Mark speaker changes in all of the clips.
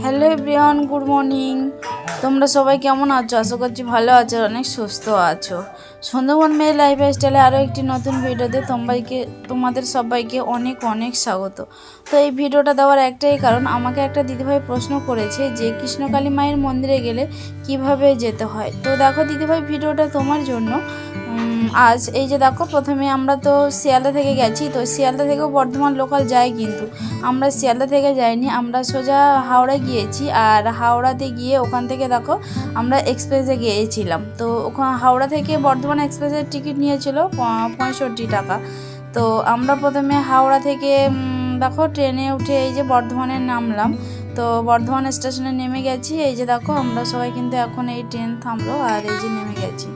Speaker 1: Hello everyone, good morning. তোমরা সবাই কেমন আছো? আশা করছি ভালো আছো, অনেক সুস্থ আছো। সুন্দরবন মেয়ের লাইফস্টাইলে আরও একটি নতুন ভিডিওতে তোমাদের সবাইকে অনেক অনেক স্বাগত। তো এই ভিডিওটা দেওয়ার একটাই কারণ, আমাকে একটা দিদিভাই প্রশ্ন করেছে যে কৃষ্ণকালী মায়ের মন্দিরে গেলে কিভাবে যেতে হয়। তো দেখো দিদিভাই, ভিডিওটা তোমার জন্য। আজ এই যে দেখো, প্রথমে আমরা তো শিয়ালদা থেকে গেছি। তো শিয়ালদা থেকেও বর্ধমান লোকাল যায়, কিন্তু আমরা শিয়ালদা থেকে যাইনি, আমরা সোজা হাওড়া গিয়েছি। আর হাওড়াতে গিয়ে ওখান থেকে দেখো আমরা এক্সপ্রেসে গিয়েছিলাম। তো ওখানে হাওড়া থেকে বর্ধমান এক্সপ্রেসের টিকিট নিয়েছিল 65 টাকা। তো আমরা প্রথমে হাওড়া থেকে দেখো ট্রেনে উঠে এই যে বর্ধমানে নামলাম। তো বর্ধমান স্টেশনে নেমে গেছি। এই যে দেখো আমরা সবাই কিন্তু এখন এই ট্রেন থামলো আর এই যে নেমে গেছি।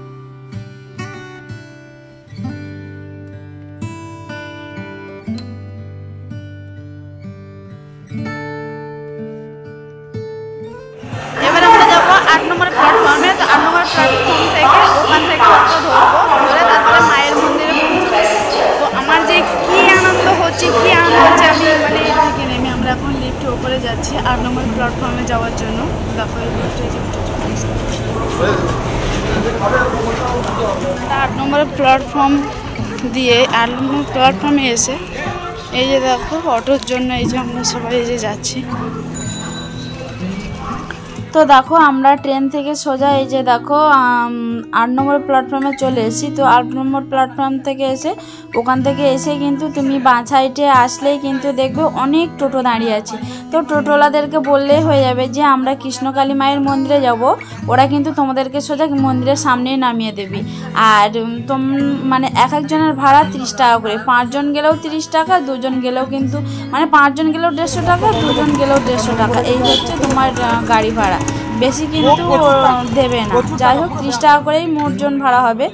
Speaker 1: এবার আমরা যাবো 8 নম্বর প্ল্যাটফর্মে। তো 8 নম্বর প্ল্যাটফর্ম থেকে ওখান থেকে অটো ধরবো, ধরে তারপরে মায়ের মন্দিরে পৌঁছবো। তো আমার যে কি আনন্দ হচ্ছে আমি মানে থেকে নেমে আমরা এখন লিফটে উপরে যাচ্ছি 8 নম্বর প্ল্যাটফর্মে যাওয়ার জন্য। দেখো এই লিফটে যে উঠে চলে আসছে। 8 নম্বর প্ল্যাটফর্ম দিয়ে 8 নম্বর প্ল্যাটফর্মে এসে এই যে দেখো অটোর জন্য এই যে আমরা সবাই এই যে যাচ্ছি। তো দেখো আমরা ট্রেন থেকে সোজা এই যে দেখো 8 নম্বর প্ল্যাটফর্মে চলে এসেছি। তো 8 নম্বর প্ল্যাটফর্ম থেকে এসে ওখান থেকে এসে কিন্তু তুমি বাঁ সাইডে আসলেই কিন্তু দেখবে অনেক টোটো দাঁড়িয়ে আছে। তো টোটোওয়ালাদেরকে বললেই হয়ে যাবে যে আমরা কৃষ্ণকালী মায়ের মন্দিরে যাব, ওরা কিন্তু তোমাদেরকে সোজা মন্দিরের সামনেই নামিয়ে দেবে। আর মানে এক একজনের ভাড়া 30 টাকা করে, 5 জন গেলেও 30 টাকা, 2 জন গেলেও কিন্তু মানে 5 জন গেলেও 150 টাকা, 2 জন গেলেও 150 টাকা। এই হচ্ছে তোমার গাড়ি ভাড়া, বেশি কিন্তু দেবে না। যাই হোক 30 টাকা করেই মোটজন ভাড়া হবে।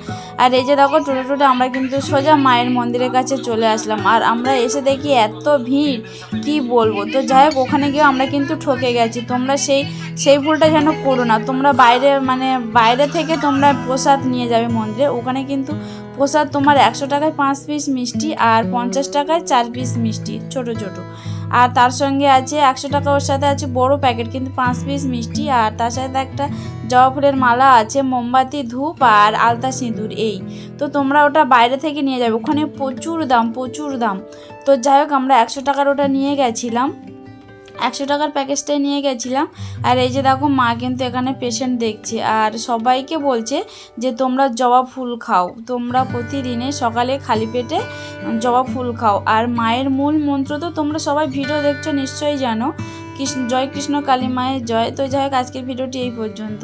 Speaker 1: আর এই যে দেখো টোটো আমরা কিন্তু সোজা মায়ের মন্দিরের কাছে চলে আসলাম। আর আমরা এসে দেখি এত ভিড় কি বলবো। তো যাই হোক ওখানে গিয়ে আমরা কিন্তু ঠকে গেছি। তোমরা সেই ভুলটা যেন করো না। তোমরা বাইরে থেকে তোমরা প্রসাদ নিয়ে যাবে মন্দিরে। ওখানে কিন্তু প্রসাদ তোমার 100 টাকায় 5 পিস মিষ্টি আর 50 টাকায় 4 পিস মিষ্টি ছোট ছোট। আর তার সঙ্গে আছে 100 টাকা, ওর সাথে আছে বড় প্যাকেট কিন্তু 5 পিস মিষ্টি। আর তার সাথে একটা জবা ফুলের মালা আছে, মোমবাতি, ধূপ আর আলতা সিঁদুর। এই তো তোমরা ওটা বাইরে থেকে নিয়ে যাবে, ওখানে প্রচুর দাম। তো যাই হোক আমরা 100 টাকার ওটা নিয়ে গেছিলাম, 100 টাকার প্যাকেজটাই নিয়ে গেছিলাম। আর এই যে দেখো মা কিন্তু এখানে পেশেন্ট দেখছে আর সবাইকে বলছে যে তোমরা জবা ফুল খাও, তোমরা প্রতিদিনে সকালে খালি পেটে জবা ফুল খাও। আর মায়ের মূল মন্ত্র তো তোমরা সবাই ভিডিও দেখছো নিশ্চয়ই জানো, জয় কৃষ্ণ কালী মায়ের জয়। তো যাই হোক আজকের ভিডিওটি এই পর্যন্ত।